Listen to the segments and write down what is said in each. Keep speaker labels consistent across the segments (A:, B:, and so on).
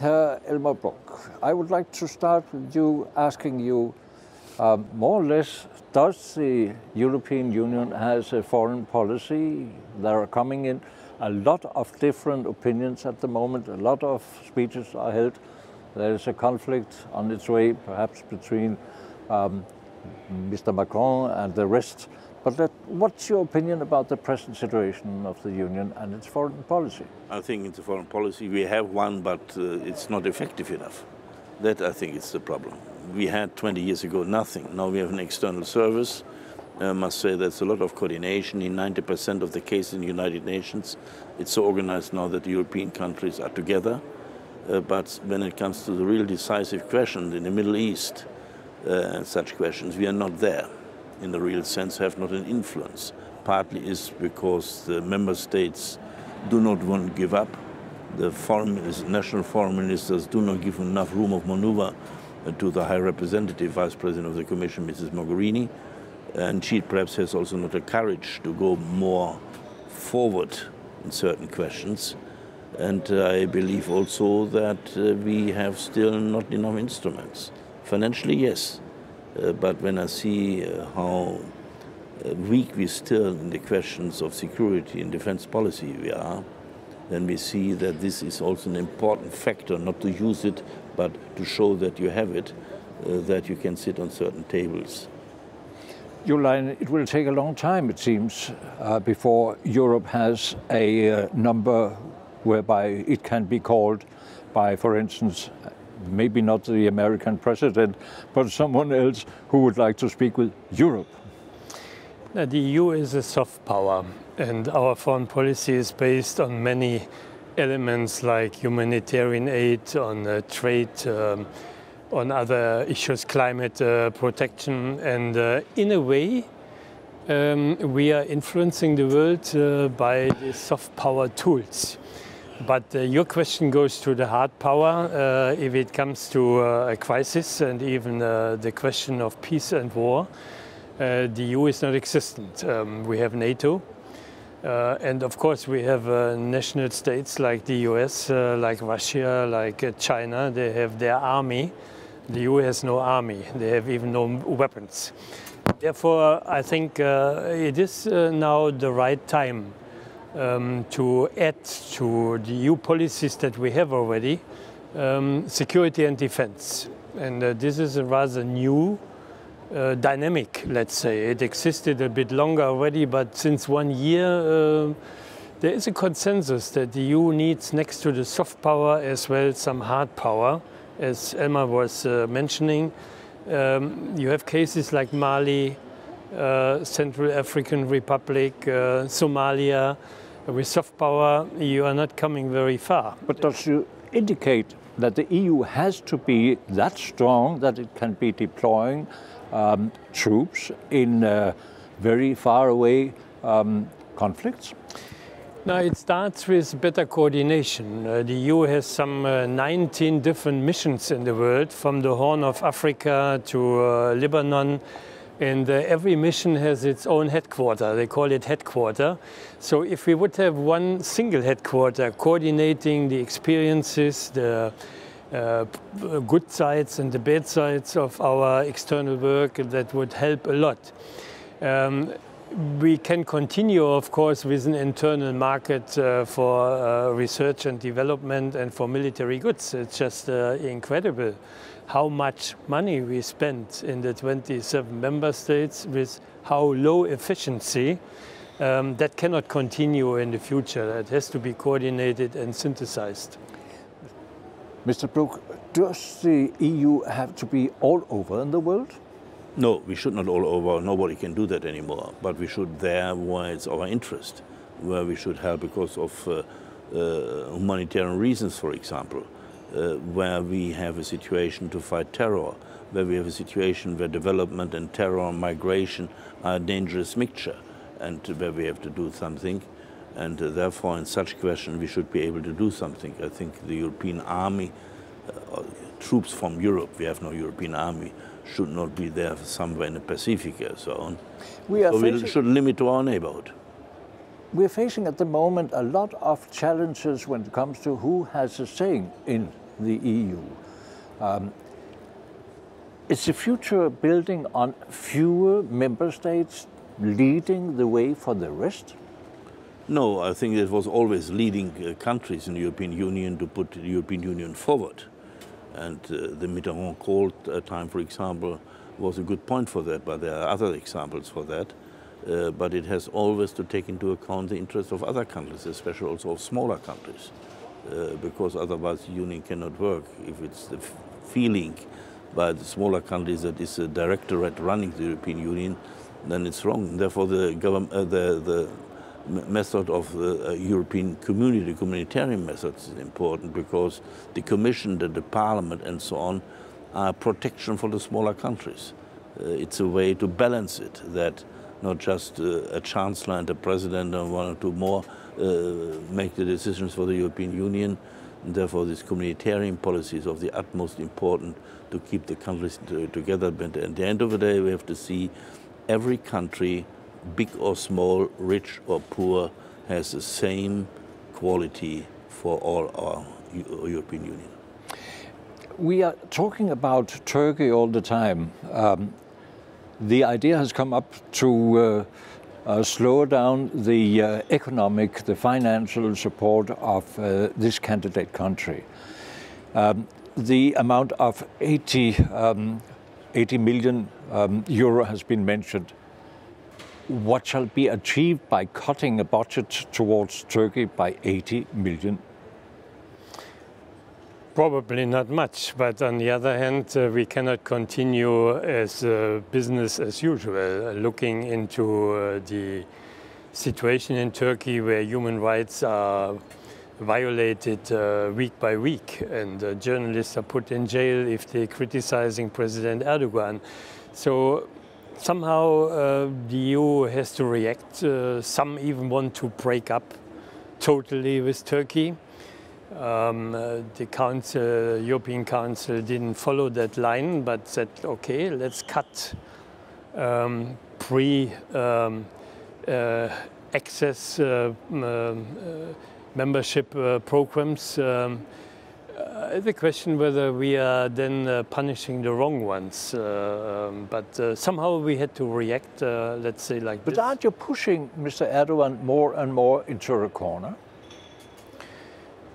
A: Elmar BROK, I would like to start with you asking you more or less, does the European Union has a foreign policy? There are coming in a lot of different opinions at the moment, a lot of speeches are held. There is a conflict on its way, perhaps between Mr. Macron and the rest. But what's your opinion about the present situation of the Union and its foreign policy?
B: I think it's a foreign policy. We have one, but it's not effective enough. That, I think, is the problem. We had 20 years ago nothing. Now we have an external service. I must say there's a lot of coordination. In 90% of the cases in the United Nations, it's so organized now that the European countries are together. But when it comes to the real decisive questions in the Middle East, and such questions, we are not there. In the real sense, have not an influence. Partly is because the member states do not want to give up. The national foreign ministers do not give enough room of maneuver to the High Representative, Vice President of the Commission, Mrs. Mogherini. And she perhaps has also not the courage to go more forward in certain questions. And I believe also that we have still not enough instruments. Financially, yes. But when I see how weak we still in the questions of security and defense policy we are, then we see that this is also an important factor, not to use it, but to show that you have it, that you can sit on certain tables.
A: Jo Leinen, it will take a long time, it seems, before Europe has a number whereby it can be called by, for instance, maybe not the American president, but someone else who would like to speak with Europe.
C: The EU is a soft power, and our foreign policy is based on many elements like humanitarian aid, on trade, on other issues, climate protection, and in a way we are influencing the world by the soft power tools. But your question goes to the hard power. If it comes to a crisis and even the question of peace and war, the EU is not existent. We have NATO, and of course we have national states like the US, like Russia, like China. They have their army. The EU has no army. They have even no weapons. Therefore, I think it is now the right time to add to the EU policies that we have already, security and defense. And this is a rather new dynamic, let's say. It existed a bit longer already, but since 1 year there is a consensus that the EU needs, next to the soft power as well, some hard power. As Elmar was mentioning, you have cases like Mali, Central African Republic, Somalia. With soft power, you are not coming very far.
A: But does you indicate that the EU has to be that strong that it can be deploying troops in very far away conflicts?
C: Now, it starts with better coordination. The EU has some 19 different missions in the world, from the Horn of Africa to Lebanon. And every mission has its own headquarter. They call it headquarter. So if we would have one single headquarter coordinating the experiences, the good sides and the bad sides of our external work, that would help a lot. We can continue, of course, with an internal market for research and development and for military goods. It's just incredible how much money we spend in the 27 member states with how low efficiency. That cannot continue in the future. That has to be coordinated and synthesized.
A: Mr. BROK, does the EU have to be all over in the world?
B: No, we should not all over. Nobody can do that anymore. But we should there where it's our interest, where we should help because of humanitarian reasons, for example. Where we have a situation to fight terror, where we have a situation where development and terror and migration are a dangerous mixture, and where we have to do something. And therefore, in such questions, we should be able to do something. I think the European army, troops from Europe, we have no European army, should not be there somewhere in the Pacific and so on. We should limit to our neighborhood.
A: We're facing at the moment a lot of challenges when it comes to who has a say in the EU. Is the future building on fewer member states leading the way for the rest?
B: No, I think it was always leading countries in the European Union to put the European Union forward. And the Mitterrand-Kohl time, for example, was a good point for that, but there are other examples for that. But it has always to take into account the interests of other countries, especially also of smaller countries, because otherwise the Union cannot work. If it's the feeling by the smaller countries that it's a directorate running the European Union, then it's wrong. Therefore, the method of the European community, the communitarian method, is important, because the Commission, the Parliament and so on are protection for the smaller countries. It's a way to balance it, that not just a chancellor and a president and one or two more make the decisions for the European Union. And therefore, these communitarian policies are of the utmost importance to keep the countries together. But at the end of the day, we have to see every country, big or small, rich or poor, has the same quality for all our European Union.
A: We are talking about Turkey all the time. The idea has come up to slow down the economic, the financial support of this candidate country. The amount of 80 million euro has been mentioned. What shall be achieved by cutting a budget towards Turkey by 80 million?
C: Probably not much, but on the other hand, we cannot continue as business as usual, looking into the situation in Turkey where human rights are violated week by week, and journalists are put in jail if they're criticizing President Erdogan. So somehow the EU has to react. Some even want to break up totally with Turkey. The Council, European Council didn't follow that line, but said, okay, let's cut access membership programs. The question whether we are then punishing the wrong ones, but somehow we had to react, let's say like this.
A: But aren't you pushing Mr. Erdogan more and more into a corner?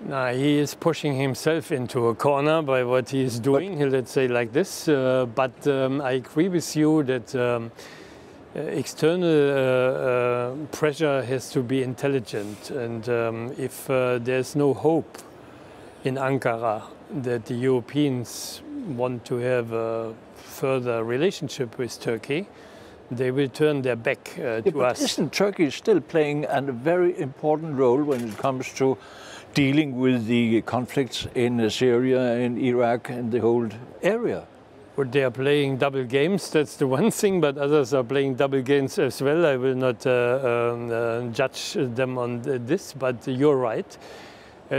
C: No, he is pushing himself into a corner by what he is doing, let's say like this. But I agree with you that external pressure has to be intelligent. And if there's no hope in Ankara that the Europeans want to have a further relationship with Turkey, they will turn their back to us.
A: Isn't Turkey still playing a very important role when it comes to dealing with the conflicts in Syria, in Iraq, and the whole area?
C: Well, they are playing double games, that's the one thing, but others are playing double games as well. I will not judge them on this, but you're right.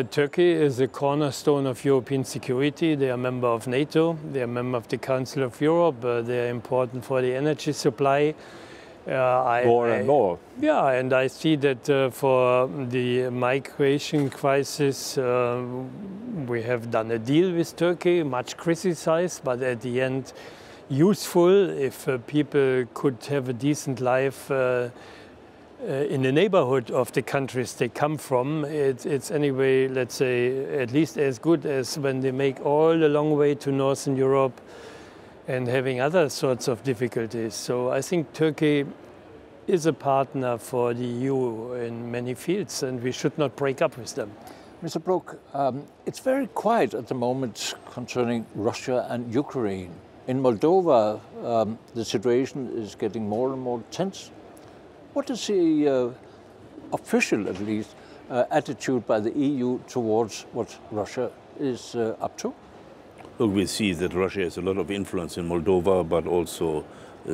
C: Turkey is a cornerstone of European security. They are a member of NATO, they are a member of the Council of Europe, they are important for the energy supply.
A: More and more.
C: Yeah, and I see that for the migration crisis, we have done a deal with Turkey, much criticized, but at the end useful. If people could have a decent life in the neighborhood of the countries they come from, it's anyway, let's say, at least as good as when they make all the long way to Northern Europe and having other sorts of difficulties. So I think Turkey is a partner for the EU in many fields, and we should not break up with them.
A: Mr. Brok, it's very quiet at the moment concerning Russia and Ukraine. In Moldova, the situation is getting more and more tense. What is the official, at least, attitude by the EU towards what Russia is up to?
B: Look, we see that Russia has a lot of influence in Moldova, but also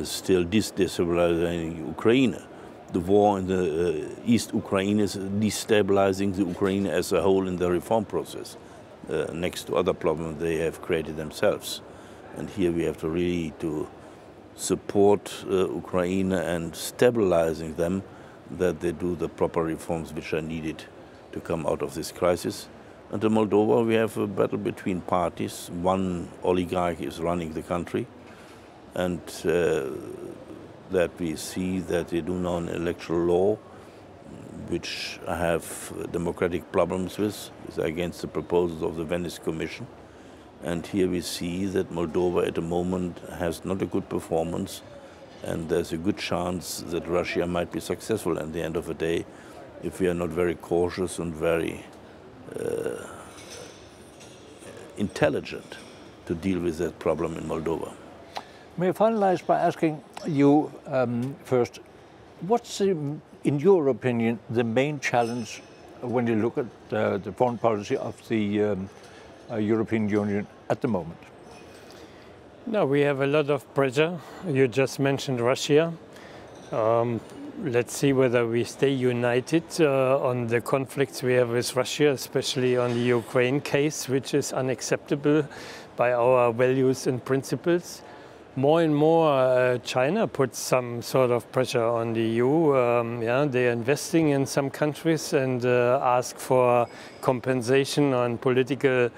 B: still destabilizing Ukraine. The war in the East Ukraine is destabilizing the Ukraine as a whole in the reform process, next to other problems they have created themselves. And here we have to really support Ukraine and stabilizing them, that they do the proper reforms which are needed to come out of this crisis. And in Moldova, we have a battle between parties. One oligarch is running the country, and that we see that they do now an electoral law, which I have democratic problems with against the proposals of the Venice Commission. And here we see that Moldova at the moment has not a good performance, and there's a good chance that Russia might be successful at the end of the day if we are not very cautious and very intelligent to deal with that problem in Moldova.
A: May I finalize by asking you first, what's, in your opinion, the main challenge when you look at the foreign policy of the European Union at the moment?
C: No, we have a lot of pressure. You just mentioned Russia. Let's see whether we stay united on the conflicts we have with Russia, especially on the Ukraine case, which is unacceptable by our values and principles. More and more, China puts some sort of pressure on the EU. They're investing in some countries and ask for compensation on political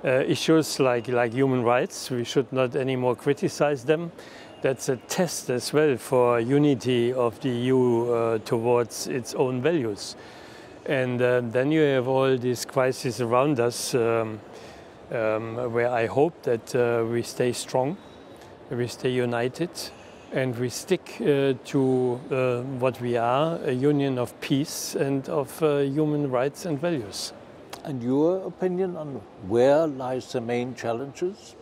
C: issues like human rights. We should not anymore criticize them. That's a test as well for unity of the EU towards its own values. And then you have all these crises around us where I hope that we stay strong, we stay united, and we stick to what we are, a union of peace and of human rights and values.
A: And your opinion on where lies the main challenges?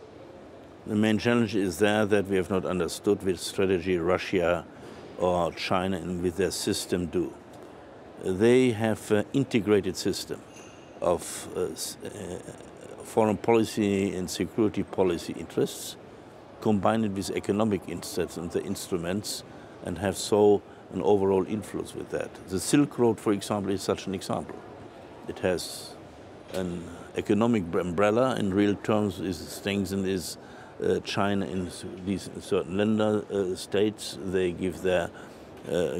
B: The main challenge is there that we have not understood which strategy Russia or China and with their system do. They have an integrated system of foreign policy and security policy interests, combined with economic interests and the instruments, and have so an overall influence with that. The Silk Road, for example, is such an example. It has an economic umbrella in real terms, is strengthened China in these certain lender states. They give their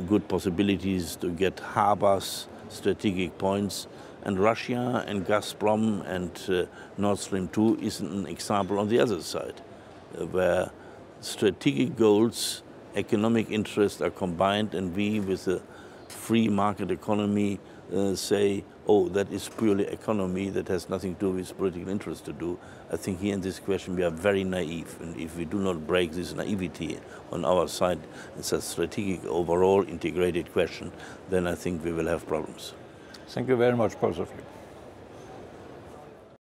B: good possibilities to get harbors, strategic points, and Russia and Gazprom and Nord Stream 2 is an example on the other side, where strategic goals, economic interests are combined, and we, with a free market economy, say, oh, that is purely economy, that has nothing to do with political interest to do. I think here in this question we are very naive, and if we do not break this naivety on our side, it's a strategic, overall integrated question, then I think we will have problems.
A: Thank you very much, both of you.